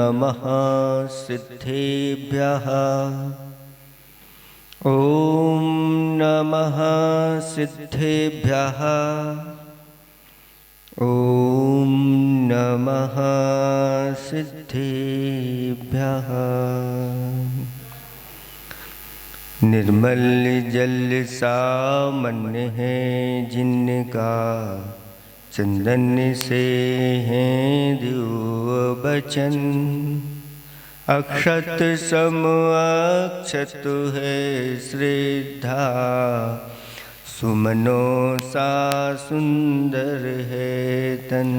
नमः सिद्धेभ्यः। ॐ नमः सिद्धेभ्यः। ॐ नमः सिद्धेभ्यः। निर्मल जल सामान्य है जिनका, चंदन से हैं दिव्य बचन। अक्षत सम अक्षत है श्रद्धा, सुमनों सा सुंदर है तन।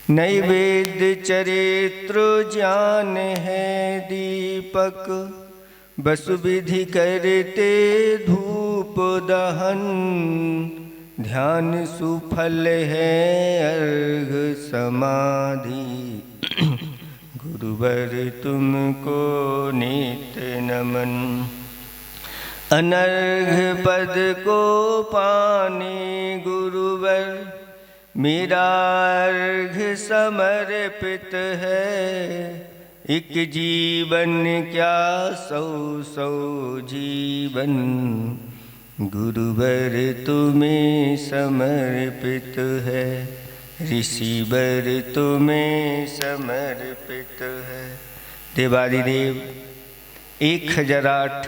नैवेद्य चरित्र ज्ञान है दीपक, बसु विधि करते धूप दहन। ध्यान सुफल है अर्घ समाधि, गुरुवर तुमको नित्य नमन। अनर्घ पद को पाने गुरुवर, मेरा अर्घ समर्पित है। एक जीवन क्या सौ सौ जीवन, गुरुवर तुम्हें समर्पित है। ऋषिवर तुम्हें समर्पित है। देवादिदेव 1008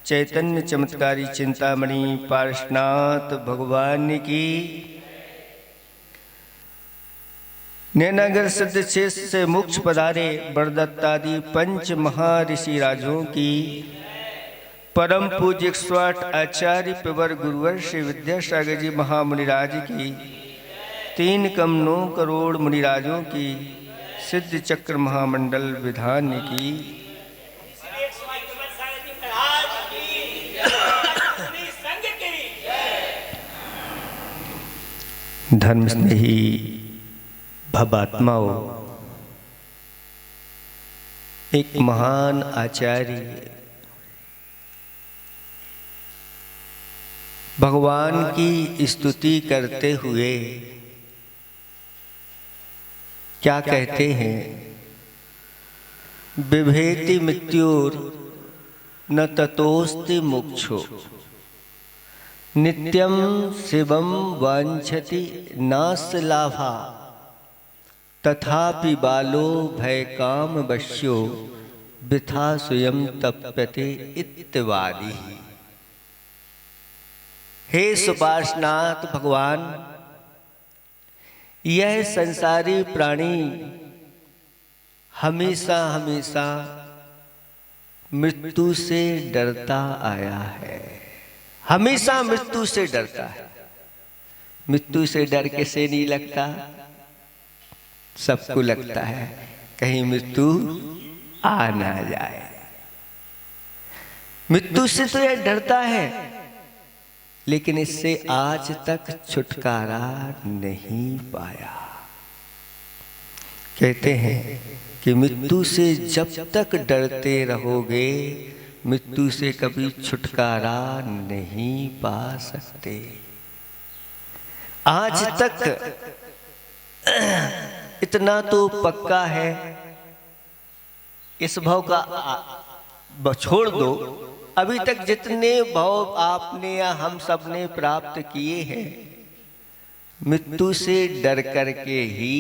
चैतन्य चमत्कारी चिंतामणि पार्श्वनाथ भगवान की। नैनागर सिद्ध क्षेत्र से मोक्ष पधारे बरदत्तादि पंच महर्षि राजों की। परम पूज्य 108 आचार्य प्रवर गुरुवर श्री विद्यासागर जी महामुनिराज की। 3 कम 9 करोड़ मुनिराजों की। सिद्ध चक्र महामंडल विधान की। धर्म स्नेही भवात्माओं, एक महान आचार्य भगवान की स्तुति करते हुए क्या कहते हैं? बिभेति मृत्युर न ततोस्ति मोक्षो, नित्यं शिवं वांछति नास लाभा, तथापि बालो भय काम वश्यो, वृथा स्वयं तप्यते इत्यवादी। हे सुपार्श्वनाथ भगवान, यह संसारी प्राणी हमेशा हमेशा मृत्यु से डरता आया है। हमेशा मृत्यु से डरता है। मृत्यु से डर कैसे नहीं लगता? सबको लगता है कहीं मृत्यु आ ना जाए। मृत्यु से तो यह डरता है, लेकिन इससे आज तक छुटकारा नहीं पाया। कहते हैं कि मृत्यु से जब तक डरते रहोगे, मृत्यु से कभी छुटकारा नहीं पा सकते। आज तक इतना तो पक्का है, इस भव का छोड़ दो। अभी तक जितने भव आपने या हम सब ने प्राप्त किए हैं, मृत्यु से डर करके ही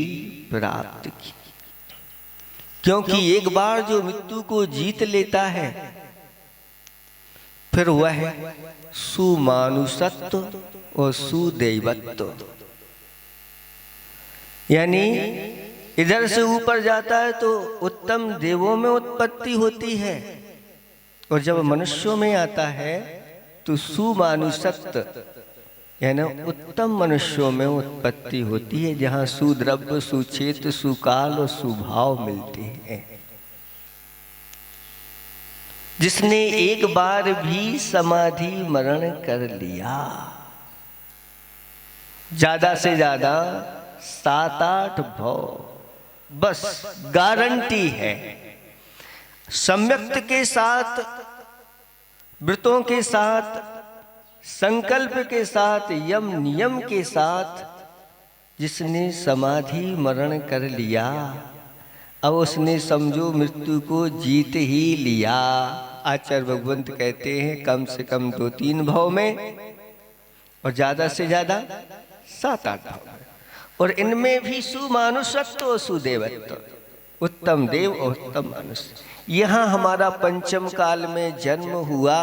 प्राप्त किए। क्योंकि एक बार जो मृत्यु को जीत लेता है, फिर वह सुमानुषत्व और सुदैवत्व, यानी इधर से ऊपर जाता है तो उत्तम देवों में उत्पत्ति होती है, और जब मनुष्यों में आता है तो सुमानुषत्व यानी उत्तम मनुष्यों में उत्पत्ति होती है, जहाँ सुद्रव्य, सुक्षेत्र, सुकाल और सुभाव मिलते हैं। जिसने एक बार भी समाधि मरण कर लिया, ज्यादा से ज्यादा 7-8 भव, बस गारंटी है। सम्यक्त के साथ, व्रतों के साथ, संकल्प के साथ, यम नियम के साथ जिसने समाधि मरण कर लिया, अब उसने समझो मृत्यु को जीत ही लिया। आचार्य भगवंत कहते हैं कम से कम 2-3 भाव में और ज्यादा से ज्यादा 7-8 भाव में, और इनमें भी सुमानुषत्व और सुदेवत्व, उत्तम देव और उत्तम मनुष्य। यहाँ हमारा पंचम काल में जन्म हुआ,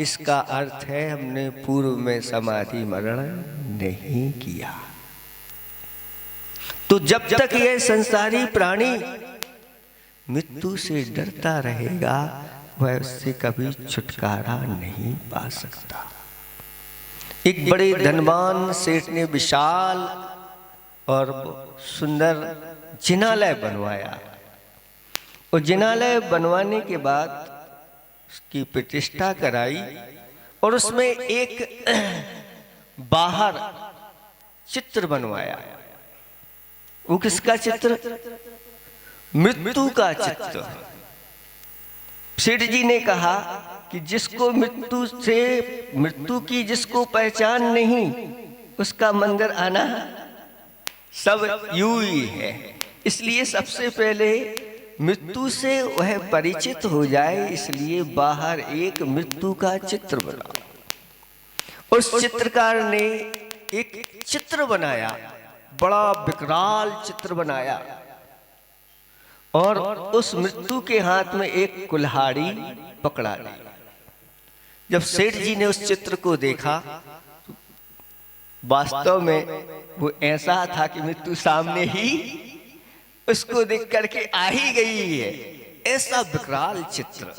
इसका अर्थ है हमने पूर्व में समाधि मरण नहीं किया। तो जब तक यह संसारी प्राणी मृत्यु से डरता रहेगा, वह उससे कभी छुटकारा नहीं पा सकता। एक बड़े धनवान सेठ ने विशाल और सुंदर जिनालय बनवाया, और जिनालय बनवाने के बाद उसकी प्रतिष्ठा कराई, और उसमें एक बाहर चित्र बनवाया। वो किसका चित्र? मृत्यु का चित्र। सेठ जी ने कहा कि जिसको मृत्यु की जिसको पहचान नहीं, उसका मंदिर आना सब यूं ही है। इसलिए सबसे पहले मृत्यु से वह परिचित हो जाए, इसलिए बाहर एक मृत्यु का चित्र बना। उस चित्रकार ने एक चित्र बनाया, बड़ा विकराल चित्र बनाया, और उस मृत्यु के हाथ में एक कुल्हाड़ी पकड़ा ली। जब सेठ जी ने उस चित्र को देखा, वास्तव में वो ऐसा था कि मृत्यु सामने ही उसको देख करके आ ही गई है। ऐसा विकराल चित्र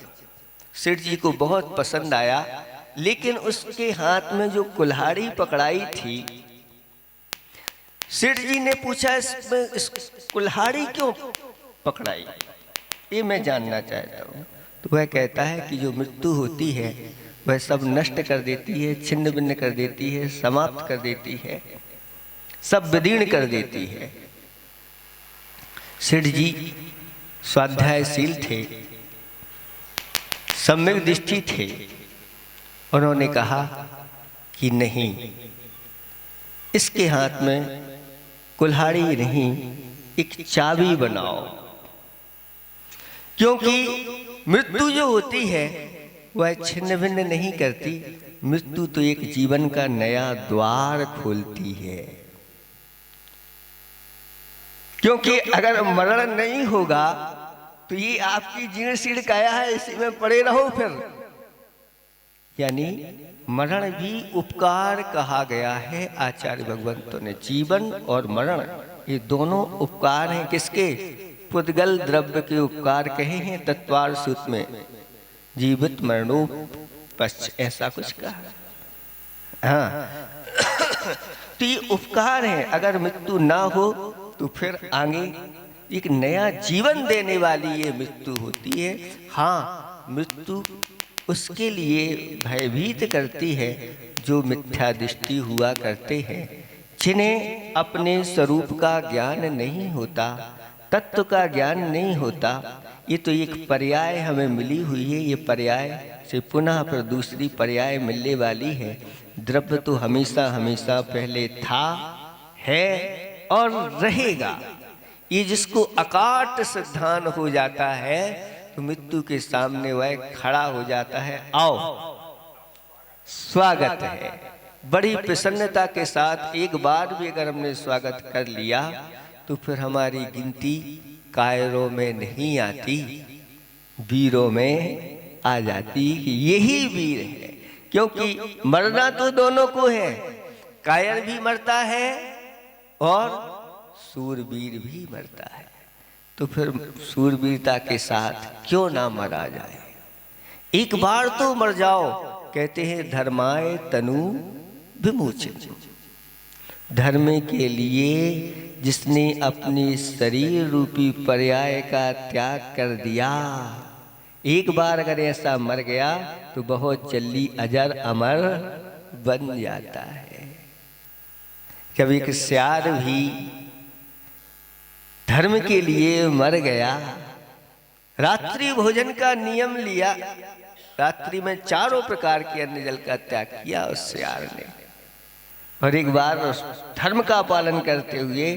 सेठ जी को बहुत पसंद आया, लेकिन उसके हाथ में जो कुल्हाड़ी पकड़ाई थी, सेठ जी ने पूछा इसमें इस कुल्हाड़ी क्यों पकड़ाई, ये मैं जानना चाहता हूँ। तो वह कहता है कि जो मृत्यु होती है वह सब नष्ट कर देती है, छिन्न भिन्न कर देती है, समाप्त कर देती है, सब विदीर्ण कर देती है। सेठ जी स्वाध्यायशील थे, सम्यक दृष्टि थे। उन्होंने कहा कि नहीं, इसके हाथ में कुल्हाड़ी नहीं, एक चाबी बनाओ, क्योंकि मृत्यु जो होती है वह छिन्न भिन्न नहीं करती। मृत्यु तो एक जीवन का नया द्वार खोलती है, क्योंकि अगर मरण नहीं होगा तो ये आपकी जीर्ण शीर्ण काया है, इसी में पड़े रहो फिर। यानी मरण भी उपकार कहा गया है आचार्य भगवंतों ने। जीवन और मरण ये दोनों उपकार हैं। किसके? पुद्गल द्रव्य के उपकार कहे हैं तत्वार सूत्र में, जीवित मरणोपश्च ऐसा कुछ कहा। हाँ तो ये उपकार है। अगर मृत्यु ना हो तो फिर आगे एक नया जीवन देने वाली ये मृत्यु होती है। हाँ, मृत्यु उसके लिए भयभीत करती है जो मिथ्या दृष्टि हुआ करते हैं, जिन्हें अपने स्वरूप का ज्ञान नहीं होता, तत्व का ज्ञान नहीं होता। ये तो एक पर्याय हमें मिली हुई है, ये पर्याय से पुनः फिर दूसरी पर्याय मिलने वाली है। द्रव्य तो हमेशा हमेशा पहले था, है और रहेगा। ये जिसको अकाट सिद्धांत हो जाता है तो मृत्यु के सामने वह खड़ा हो जाता है, आओ स्वागत है। बड़ी प्रसन्नता के साथ एक बार भी अगर हमने स्वागत कर लिया तो फिर हमारी गिनती कायरों में नहीं आती, वीरों में आ जाती कि यही वीर है। क्योंकि मरना तो दोनों को है, कायर भी मरता है और सूरवीर भी मरता है। तो फिर सूरवीरता के साथ क्यों ना मरा जाए, एक बार तो मर जाओ। कहते हैं धर्माय तनु विमोचित, धर्म के लिए जिसने अपनी शरीर रूपी पर्याय का त्याग कर दिया, एक बार अगर ऐसा मर गया तो बहुत जल्दी अजर अमर बन जाता है। कभी एक सियार भी धर्म के लिए मर गया, रात्रि भोजन का नियम लिया, रात्रि में 4 प्रकार के अन्न जल का त्याग किया उस सियार ने। और एक बार धर्म का पालन करते हुए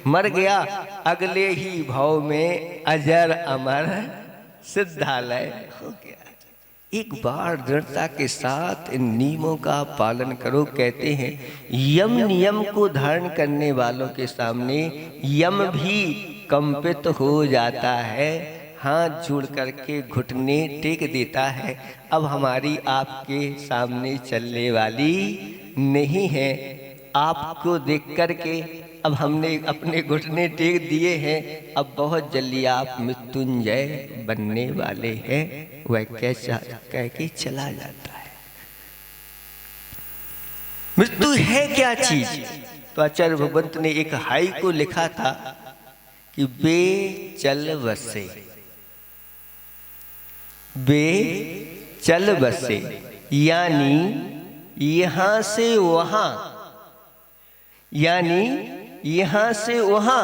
मर गया, अगले ही भाव में अजर अमर सिद्धालय हो गया। एक बार दृढ़ता के साथ इन नियमों का पालन करो। कहते हैं यम नियम को धारण करने वालों के सामने यम भी कंपित हो जाता है, हाथ जोड़ करके घुटने टेक देता है। अब हमारी आपके सामने चलने वाली नहीं है। आपको देख करके अब हमने अपने घुटने टेक दिए हैं, अब बहुत जल्दी आप मृत्युंजय बनने वाले हैं। वह कैसा कह के चला जाता है। मृत्यु है क्या चीज? तो आचार्य भगवंत ने एक हाई को लिखा था कि बे चल बसे, बे चल बसे, यानी यहां से वहां, यानी यहां से वहां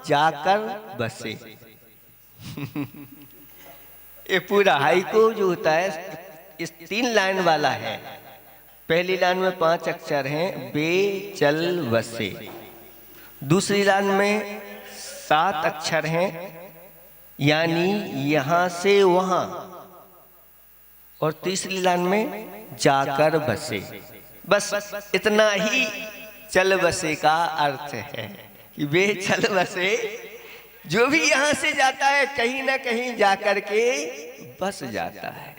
जाकर बसे। ये पूरा हाइको जो होता है इस 3 लाइन वाला है। पहली लाइन में 5 अक्षर हैं, बे चल बसे। दूसरी लाइन में 7 अक्षर हैं, यानी यहां से वहां। और तीसरी लाइन में जाकर बसे। बस इतना ही चल बसे का अर्थ है कि वे चल बसे, जो भी यहां से जाता है कहीं ना कहीं जाकर के बस जाता है।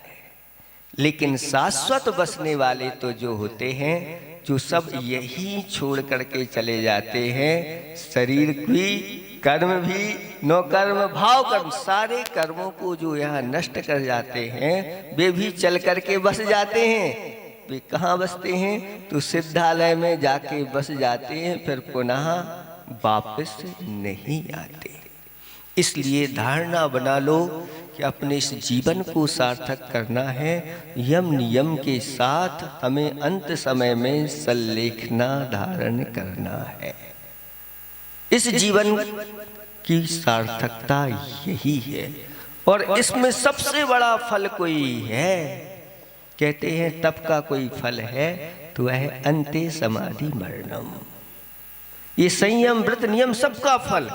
लेकिन शाश्वत बसने वाले तो जो होते हैं, जो सब यही छोड़ करके चले जाते हैं, शरीर भी, कर्म भी, नौकर्म भाव कर्म, सारे कर्मों को जो यहाँ नष्ट कर जाते हैं, वे भी चल करके बस जाते हैं। वे कहाँ बसते हैं? तो सिद्धालय में जाके बस जाते हैं, फिर पुनः वापस नहीं आते। इसलिए धारणा बना लो कि अपने इस जीवन को सार्थक करना है। यम नियम के साथ हमें अंत समय में सल्लेखना धारण करना है। इस जीवन की सार्थकता यही है। और इसमें सबसे बड़ा फल कोई है, कहते हैं तप का कोई फल है तो वह अंते समाधि मरणम। ये संयम व्रत नियम सबका फल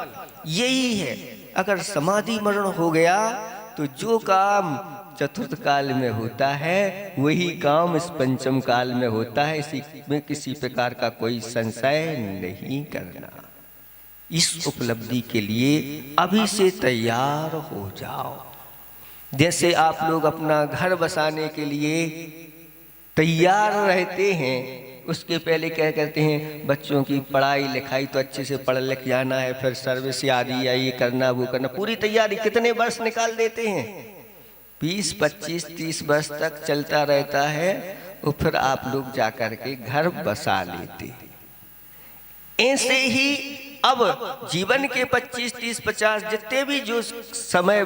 यही है। अगर समाधि मरण हो गया तो जो काम चतुर्थ काल में होता है वही काम इस पंचम काल में होता है। इसी में किसी प्रकार का कोई संशय नहीं करना। इस उपलब्धि के लिए अभी से तैयार हो जाओ। जैसे आप लोग अपना घर बसाने के लिए तैयार रहते हैं, उसके पहले क्या कहते हैं, बच्चों की पढ़ाई लिखाई तो अच्छे से पढ़ लिख जाना है, फिर सर्विस आदि या ये करना वो करना, पूरी तैयारी कितने वर्ष निकाल देते हैं, 20, 25, 30 वर्ष तक चलता रहता है। और फिर आप लोग जाकर के घर बसा लेते हैं। ऐसे ही अब जीवन के 25, 30, 50 जितने भी जो समय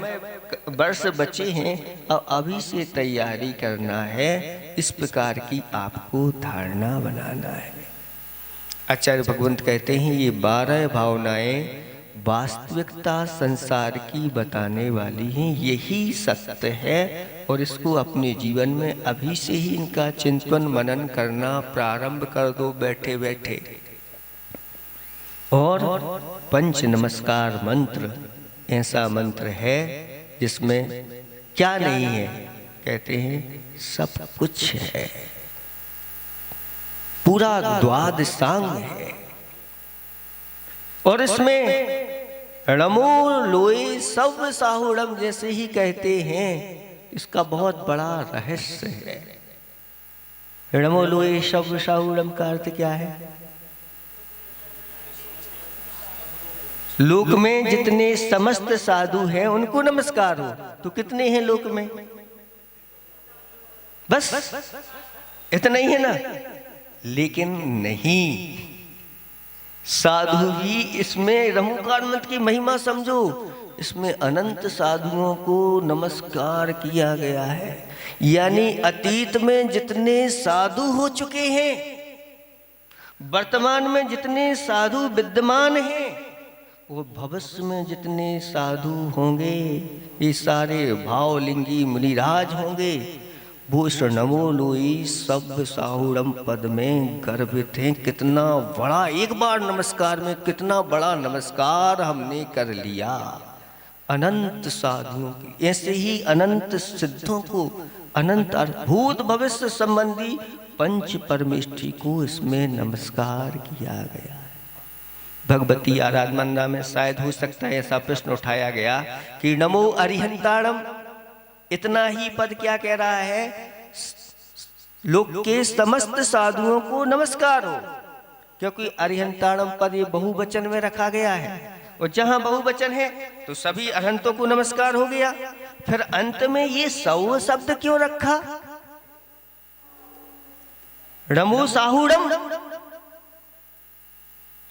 वर्ष बचे हैं, अब अभी से तैयारी करना है। इस प्रकार की आपको धारणा बनाना है। आचार्य भगवंत कहते हैं ये 12 भावनाएं वास्तविकता संसार की बताने वाली हैं। यही सत्य है और इसको अपने जीवन में अभी से ही इनका चिंतन मनन करना प्रारंभ कर दो बैठे बैठे। और पंच नमस्कार मंत्र ऐसा मंत्र है जिसमें क्या नहीं है, कहते हैं सब कुछ है, पूरा द्वादशांग है। और इसमें णमो लोए सब साहुड़म जैसे ही कहते हैं, इसका बहुत बड़ा रहस्य है। णमो लोए सब साहुड़म का अर्थ क्या है? लोक में जितने समस्त साधु हैं उनको नमस्कार हो। तो कितने हैं लोक में? बस इतना ही है ना। लेकिन नहीं, साधु भी इसमें रमोकार मंत्र की महिमा समझो। इसमें अनंत साधुओं को नमस्कार किया गया है। यानी अतीत में जितने साधु हो चुके हैं, वर्तमान में जितने साधु विद्यमान हैं, वो भविष्य में जितने साधु होंगे, ये सारे भावलिंगी मुनिराज होंगे, भूषण नमो लोई सब साहुरम पद में गर्भित हैं। कितना बड़ा, एक बार नमस्कार में कितना बड़ा नमस्कार हमने कर लिया। अनंत साधुओं की, ऐसे ही अनंत सिद्धों को, अनंत भूत भविष्य संबंधी पंच परमेष्ठी को इसमें नमस्कार किया गया। भगवती आराधना में शायद हो सकता है ऐसा प्रश्न उठाया गया कि नमो अरिहंताणम, इतना ही पद क्या कह रहा है? लोक के समस्त साधुओं को नमस्कार हो, क्योंकि अरिहंताणम पद ये बहुवचन में रखा गया है, और जहां बहुवचन है तो सभी अरहंतों को नमस्कार हो गया। फिर अंत में ये सौ शब्द क्यों रखा? नमो साहुड़म,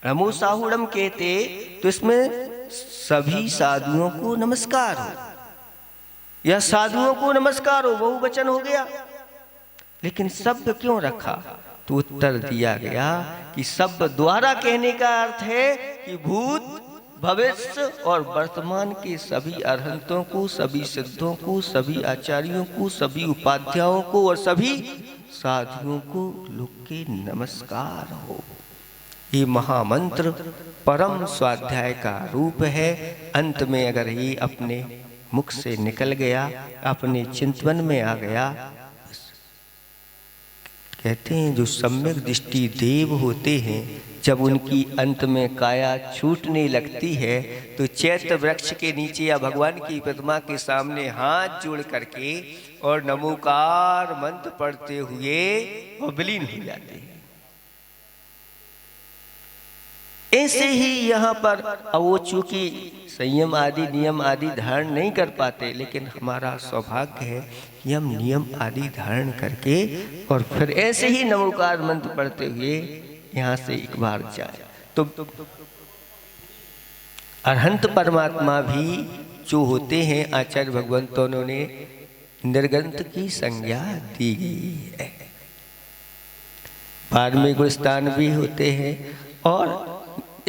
नमो साहुड़म कहते तो इसमें सभी साधुओं को नमस्कार हो या साधुओं को नमस्कार हो, बहुवचन हो गया। लेकिन शब्द क्यों रखा? तो उत्तर दिया गया कि शब्द द्वारा कहने का अर्थ है कि भूत भविष्य और वर्तमान के सभी अरहंतों को, सभी सिद्धों को, सभी आचार्यों को, सभी उपाध्यायों को और सभी साधुओं को लोक के नमस्कार हो। ये महामंत्र परम स्वाध्याय का रूप है। अंत में अगर ये अपने मुख से निकल गया, अपने चिंतन में आ गया, कहते हैं जो सम्यक दृष्टि देव होते हैं, जब उनकी अंत में काया छूटने लगती है तो चैत्र वृक्ष के नीचे या भगवान की प्रतिमा के सामने हाथ जोड़ करके और नमोकार मंत्र पढ़ते हुए और विलीन हो जाते हैं। ऐसे ही यहाँ पर वो चूंकि संयम आदि नियम आदि धारण नहीं कर पाते, लेकिन हमारा सौभाग्य है कि हम नियम आदि धारण करके और फिर ऐसे ही नमोकार मंत्र पढ़ते हुए यहाँ से एक बार जाए तो अरहंत परमात्मा भी जो होते हैं आचार्य भगवंतों ने निर्गंत की संज्ञा दी गई है। बारहवें गुण स्थान भी होते हैं और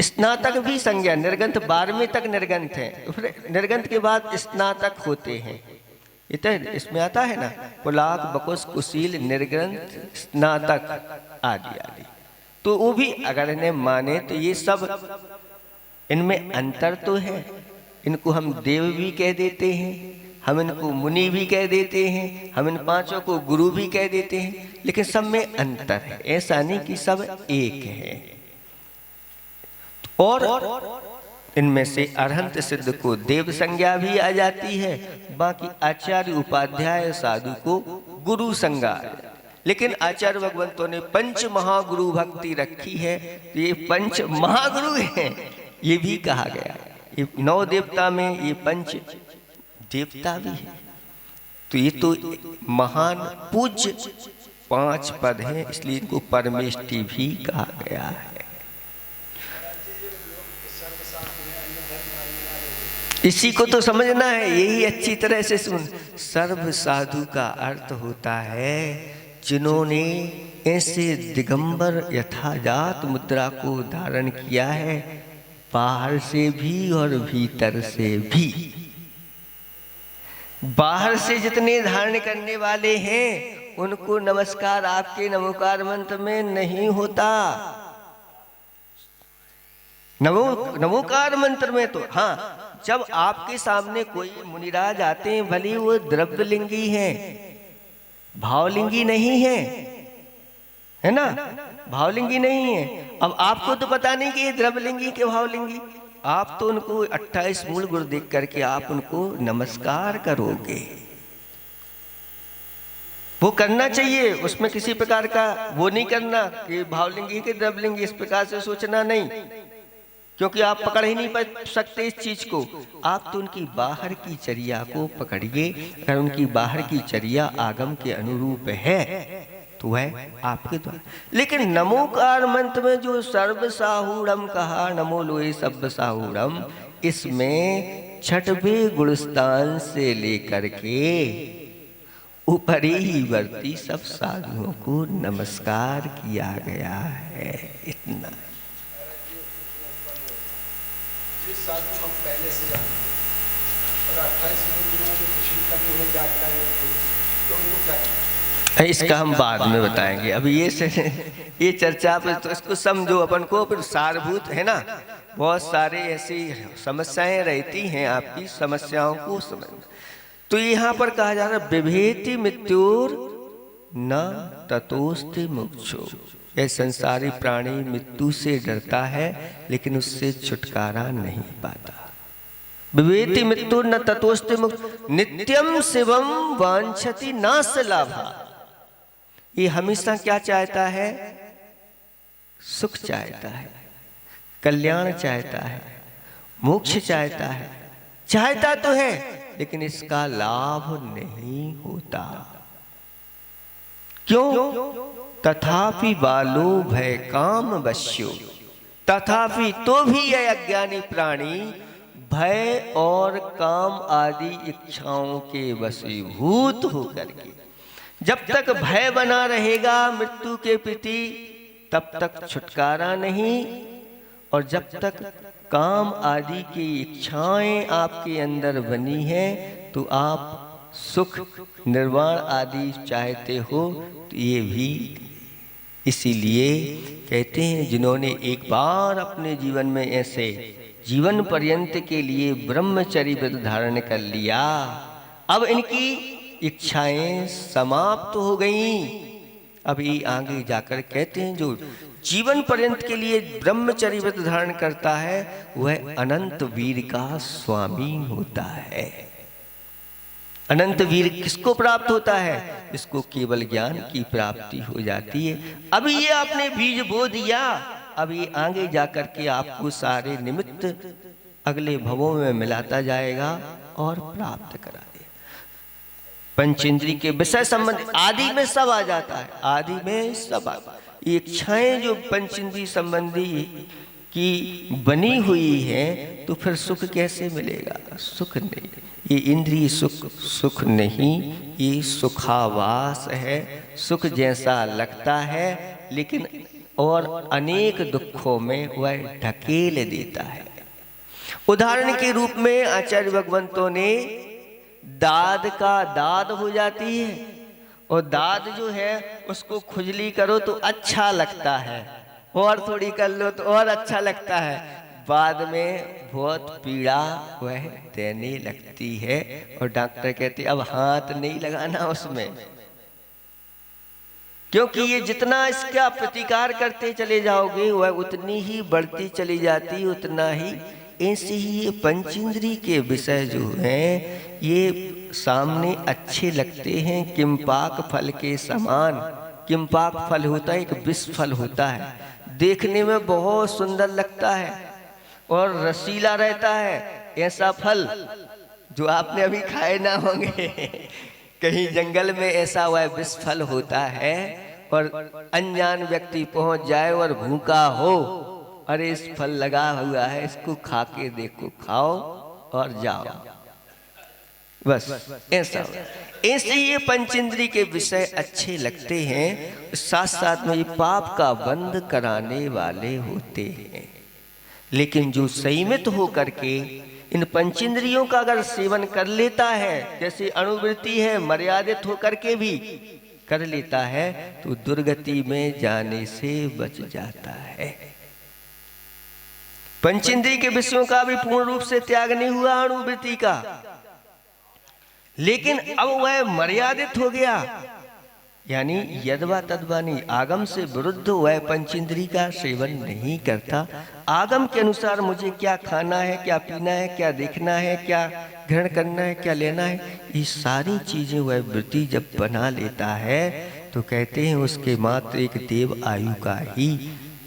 स्नातक भी संज्ञा, निर्गंत 12वें तक निर्गंत है, फिर निर्गंत के बाद स्नातक होते हैं। इतना इसमें आता है ना, पुलाक बकुस कुशील निर्गंत स्नातक आदि आदि। तो वो भी अगर इन्हें माने तो ये सब इनमें अंतर तो है। इनको हम देव भी कह देते हैं, हम इनको मुनि भी कह देते हैं, हम इन पांचों को गुरु भी कह देते हैं, लेकिन सब में अंतर है। ऐसा नहीं कि सब एक है। और इनमें से अरहंत सिद्ध को देव संज्ञा भी आ जाती है, बाकी आचार्य उपाध्याय साधु को गुरु संज्ञा। लेकिन आचार्य भगवंतों ने पंच महागुरु भक्ति रखी है, तो ये पंच महागुरु हैं ये भी कहा गया। ये 9 देवता में ये पंच देवता भी है, तो ये तो महान पूज्य 5 पद हैं, इसलिए इनको परमेष्टि भी कहा गया है। इसी को तो समझना है, यही अच्छी तरह से सुन। सर्व साधु का अर्थ होता है जिन्होंने ऐसे दिगंबर यथाजात मुद्रा को धारण किया है, बाहर से भी और भीतर से भी। बाहर से जितने धारण करने वाले हैं उनको नमस्कार आपके नमोकार मंत्र में नहीं होता। नमोकार मंत्र में तो हाँ, जब आपके सामने कोई मुनिराज आते हैं, भले वो द्रव्यलिंगी हैं, भावलिंगी नहीं है ना, भावलिंगी नहीं है। अब आपको तो पता नहीं कि ये द्रव्यलिंगी के भावलिंगी, आप तो उनको 28 मूल गुण देख करके आप उनको नमस्कार करोगे। वो करना चाहिए, उसमें किसी प्रकार का वो नहीं करना कि भावलिंगी के द्रव्यलिंगी, इस प्रकार से सोचना नहीं, क्योंकि आप पकड़ ही नहीं सकते इस चीज को। आप तो उनकी बाहर की चर्या को पकड़िए। अगर उनकी बाहर की चर्या आगम के अनुरूप है तो वह आपके द्वारा। लेकिन नमोकार मंत्र में जो सर्व साहुड़म कहा, नमो लोए सब साहुड़म, इसमें 6वें गुणस्थान से लेकर के ऊपरी ही वर्ती सब साधुओं को नमस्कार किया गया है। इतना साधु हम पहले से जानते हैं और 28 में जो किसी कभी उन्हें जानकारी होती तो उनको क्या करना? इसका हम बाद में बताएंगे। अभी ये चर्चा पे तो इसको समझो अपन को, फिर सारभूत है ना, बहुत सारे ऐसी समस्याएं रहती हैं, आपकी समस्याओं को समझ। तो यहाँ पर कहा जा रहा है बिभेति मृत्युर न ततोस्ति मोक्षो। यह संसारी प्राणी मृत्यु से डरता है लेकिन उससे छुटकारा नहीं पाता। बिभेति मृत्यु न ततोस्ति मोक्ष नित्यम शिवम वांछति नास लाभा। ये हमेशा क्या चाहता है? सुख चाहता है, कल्याण चाहता है, मोक्ष चाहता है। चाहता तो है लेकिन इसका लाभ नहीं होता। क्यों? तथापि बालो भय काम वश्यो। तथापि तो भी यह अज्ञानी प्राणी भय और काम आदि इच्छाओं के वशीभूत होकर के, जब तक भय बना रहेगा मृत्यु के प्रति तब तक छुटकारा नहीं, और जब तक काम आदि की इच्छाएं आपके अंदर बनी है तो आप सुख निर्वाण आदि चाहते हो तो ये भी। इसीलिए कहते हैं जिन्होंने एक बार अपने जीवन में ऐसे जीवन पर्यंत के लिए ब्रह्मचर्य व्रत धारण कर लिया, अब इनकी इच्छाएं समाप्त हो गईं। अभी आगे जाकर कहते हैं जो जीवन पर्यंत के लिए ब्रह्मचर्य व्रत धारण करता है वह अनंत वीर का स्वामी होता है। अनंत वीर किसको प्राप्त होता है? इसको केवल ज्ञान की प्राप्ति हो जाती है। अभी ये आपने बीज बो दिया, अभी आगे जाकर के आपको सारे निमित्त अगले भवों में मिलाता जाएगा और प्राप्त करा दे। पंचेंद्री के विषय संबंध आदि में सब आ जाता है, आदि में सब आ। इच्छाएं जो पंचेंद्री संबंधी की बनी हुई है तो फिर सुख कैसे मिलेगा? सुख नहीं, ये इंद्रिय सुख नहीं, ये सुखावास है। सुख जैसा लगता है लेकिन और अनेक दुखों में वह ढकेल देता है। उदाहरण के रूप में आचार्य भगवंतों ने दाद का दाद हो जाती है, और दाद जो है उसको खुजली करो तो अच्छा लगता है, और थोड़ी कर लो तो और अच्छा लगता है, बाद में बहुत पीड़ा वह देने लगती है। और डॉक्टर कहते अब हाथ नहीं लगाना उसमें, क्योंकि ये जितना इसका प्रतिकार करते चले जाओगे वह उतनी ही बढ़ती चली जाती, उतना ही। ऐसे ही ये पंचेंद्री के विषय जो हैं ये सामने अच्छे लगते हैं किम्पाक फल के समान। किम्पाक फल होता है, एक विष फल होता है, देखने में बहुत सुंदर लगता है और रसीला रहता है। ऐसा फल जो आपने अभी खाए ना होंगे कहीं जंगल में ऐसा वह विष फल होता है, और अनजान व्यक्ति पहुंच जाए और भूखा हो, अरे इस फल लगा हुआ है, इसको खा के देखो, खाओ और जाओ, बस ऐसा। ऐसे ही ये पंचेंद्री के विषय अच्छे लगते हैं, साथ साथ में ये पाप का बंध कराने वाले होते हैं। लेकिन जो संयमित हो करके इन पंचेंद्रियों का अगर सेवन कर लेता है, जैसे अणुवृत्ति है, मर्यादित होकर के भी कर लेता है, तो दुर्गति में जाने से बच जाता है। पंचेंद्रिय के विषयों का भी पूर्ण रूप से त्याग नहीं हुआ अणुवृत्ति का, लेकिन अब वह मर्यादित हो गया, यानी यदवा तदवा नहीं, आगम से विरुद्ध वह पंचेंद्रिय का सेवन नहीं करता। आगम के अनुसार मुझे क्या खाना है, क्या पीना है, क्या देखना है, क्या ग्रहण करना है, क्या लेना है, ये सारी चीजें वह वृत्ति जब बना लेता है तो कहते हैं उसके मात्र एक देव आयु का ही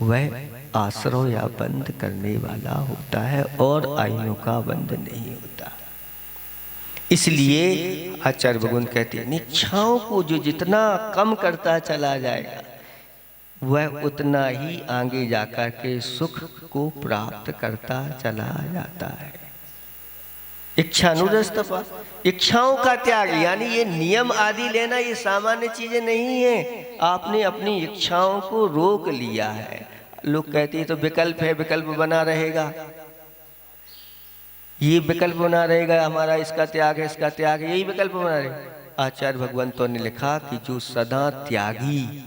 वह आश्रय या बंध करने वाला होता है, और आयु का बंध नहीं होता। इसलिए आचार्य भगवान कहते हैं इच्छाओं को जो जितना कम करता चला जाएगा वह उतना ही आगे जाकर के सुख को प्राप्त करता चला जाता है। इच्छानुरस्तपा, इच्छाओं का त्याग, यानी ये नियम आदि लेना ये सामान्य चीजें नहीं है। आपने अपनी इच्छाओं को रोक लिया है। लोग कहते हैं तो विकल्प है, विकल्प बना रहेगा, ये विकल्प बना रहेगा, हमारा इसका त्याग है, इसका त्याग है, यही विकल्प बना रहेगा। आचार्य भगवंतों ने लिखा कि जो सदा त्यागी,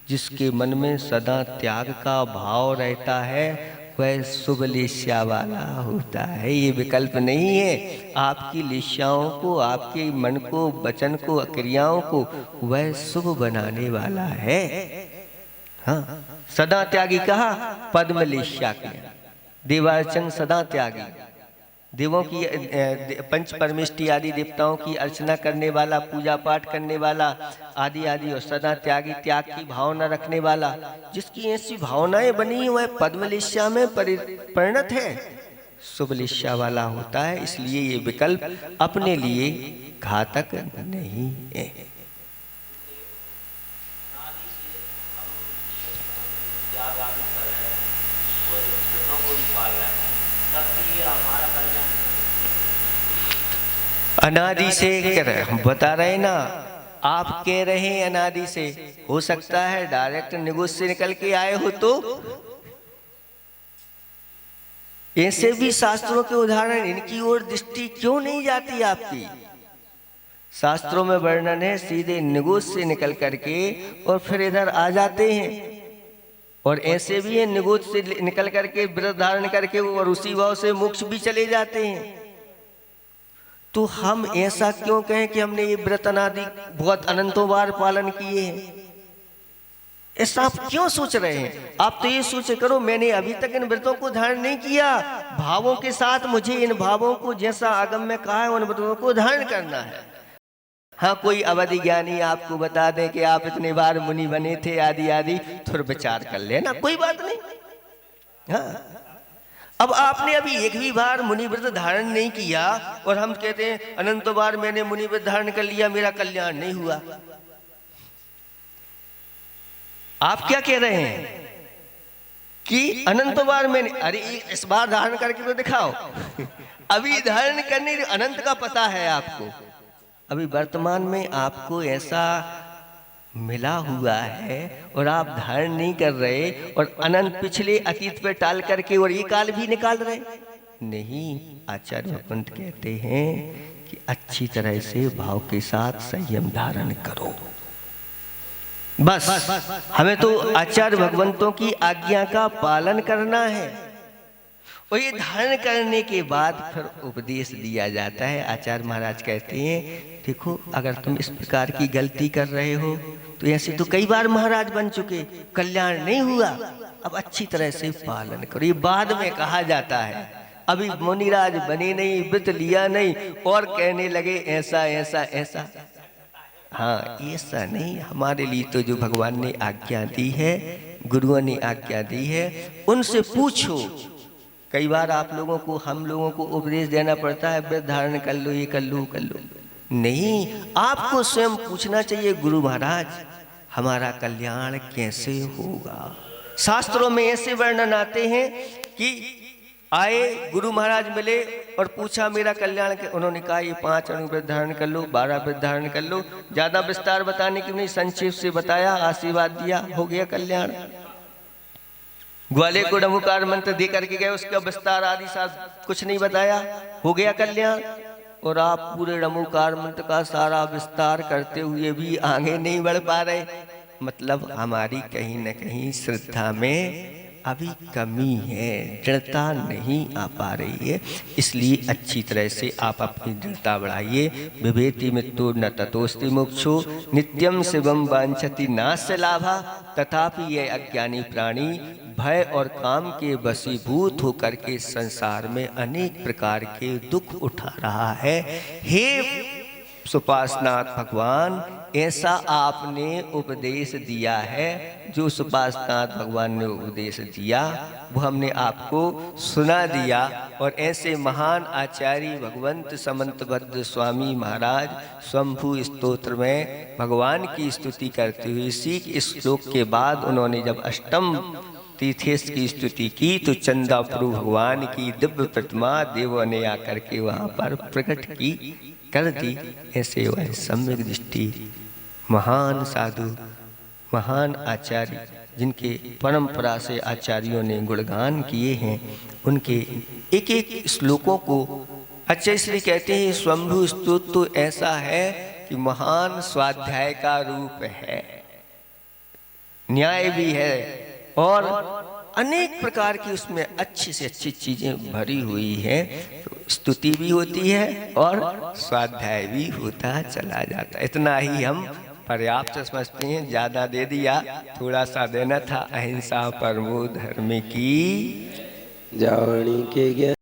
जिसके मन में सदा त्याग का भाव रहता है, वह शुभ लिस्या वाला होता है। ये विकल्प नहीं है। आपकी लिस्याओं को, आपके मन को, वचन को, क्रियाओं को वह शुभ बनाने वाला है। हाँ, सदा त्यागी कहा, पद्म लिस्या किया। देवार्चन सदा त्यागी, देवों की पंच परमेष्टि आदि देवताओं की अर्चना करने वाला, पूजा पाठ करने वाला आदि आदि, और सदा त्यागी, त्याग की भावना रखने वाला, जिसकी ऐसी भावनाएं बनी वह पद्मलिस्या में परिणत है, शुभलिस्या वाला होता है। इसलिए ये विकल्प अपने लिए घातक नहीं है। अनादि से बता रहे ना, आप कह रहे हैं अनादि से, हो सकता है डायरेक्ट निगुस से निकल के आए हो तो ऐसे भी शास्त्रों के उदाहरण, इनकी ओर दृष्टि क्यों नहीं जाती आपकी? शास्त्रों में वर्णन है सीधे निगुस से निकल करके और फिर इधर आ जाते हैं, और ऐसे भी है निगुस से निकल करके व्रत धारण करके और उसी भाव से मोक्ष भी चले जाते हैं। तो हम ऐसा क्यों कहें कि हमने ये व्रत अनादि बहुत अनंतों बार पालन किए हैं? ऐसा आप क्यों सोच रहे हैं? आप तो ये सोचे करो, मैंने अभी तक इन व्रतों को धारण नहीं किया, भावों के साथ मुझे इन भावों को जैसा आगम में कहा है उन व्रतों को धारण करना है। हाँ, कोई अवधि ज्ञानी आपको बता दें कि आप इतने बार मुनि बने थे आदि आदि, थोड़ा विचार कर लेना, कोई बात नहीं। हाँ, अब आपने अभी एक भी बार मुनि व्रत धारण नहीं किया और हम कहते हैं अनंत बार मैंने मुनि व्रत धारण कर लिया, मेरा कल्याण नहीं हुआ। आप क्या कह रहे हैं कि अनंत बार मैंने, अरे इस बार धारण करके तो दिखाओ। अभी धारण करने, अनंत का पता है आपको, अभी वर्तमान में आपको ऐसा मिला हुआ है और आप धारण नहीं कर रहे, और अनंत पिछले अतीत पे टाल करके और ये काल भी निकाल रहे नहीं। आचार्य भगवंत कहते हैं कि अच्छी तरह से भाव के साथ संयम धारण करो। बस हमें तो आचार्य भगवंतों की आज्ञा का पालन करना है, और ये धारण करने के बाद फिर उपदेश दिया जाता है। आचार्य महाराज कहते हैं देखो, अगर तुम इस प्रकार की गलती कर रहे हो तो ऐसे तो कई बार महाराज बन चुके, कल्याण नहीं हुआ, अब अच्छी तरह से पालन करो। ये बाद में कहा जाता है, अभी मुनिराज बने नहीं, व्रत लिया नहीं और कहने लगे ऐसा ऐसा ऐसा। हाँ, ऐसा नहीं। हमारे लिए तो जो भगवान ने आज्ञा दी है, गुरुओं ने आज्ञा दी है, उनसे पूछो। कई बार आप लोगों को, हम लोगों को उपदेश देना पड़ता है, व्रत धारण कर लो, ये कर लो, कर लो। नहीं, आपको स्वयं पूछना चाहिए, गुरु महाराज हमारा कल्याण कैसे होगा? शास्त्रों में ऐसे वर्णन आते हैं कि आए गुरु महाराज मिले और पूछा मेरा कल्याण के, उन्होंने कहा ये 5 अणु व्रत धारण कर लो, 12 व्रत धारण कर लो। ज्यादा विस्तार बताने की नहीं, संक्षेप से बताया, आशीर्वाद दिया, हो गया कल्याण। ग्वाले को नमोकार मंत्र दे करके गए, उसका विस्तार आदि साथ कुछ नहीं बताया, हो गया कल्याण। और आप पूरे नमोकार मंत्र का सारा विस्तार करते हुए भी आगे नहीं बढ़ पा रहे, मतलब हमारी कहीं न कहीं श्रद्धा में अभी कमी है, दृढ़ता नहीं आ पा रही है। इसलिए अच्छी तरह से आप अपनी दृढ़ता बढ़ाइए। विभेति मृत्यु न ततोस्ति मोक्षो नित्यम शिवम वांछति नास्य लाभा। तथापि ये अज्ञानी प्राणी भय और काम के वशीभूत होकर के संसार में अनेक प्रकार के दुख उठा रहा है। हे सुपासनाथ भगवान, ऐसा आपने उपदेश दिया है, जो सुपासनाथ भगवान ने उपदेश दिया वो हमने आपको सुना दिया। और ऐसे महान आचार्य भगवंत समंतभद्र स्वामी महाराज स्वयंभू स्तोत्र में भगवान की स्तुति करते हुए इसी श्लोक के बाद उन्होंने जब अष्टम तीर्थेश की स्तुति की तो चंदाप्रभु भगवान की दिव्य प्रतिमा देवों ने आकर के वहाँ पर प्रकट की कर दी। ऐसे वह सम्यक दृष्टि महान साधु, महान आचार्य, जिनके परंपरा से आचार्यों ने गुणगान किए हैं, उनके एक एक श्लोकों को अच्छा इसलिए कहते हैं स्वयंभू स्तोत्र तो ऐसा है कि महान स्वाध्याय का रूप है, न्याय भी है और अनेक प्रकार की उसमें अच्छी से अच्छी चीजें भरी हुई हैं। तो स्तुति भी होती है और स्वाध्याय भी होता चला जाता। इतना ही हम पर्याप्त समझते हैं, ज्यादा दे दिया, थोड़ा सा देना था। अहिंसा परमो धर्म की जावणी के ज्ञान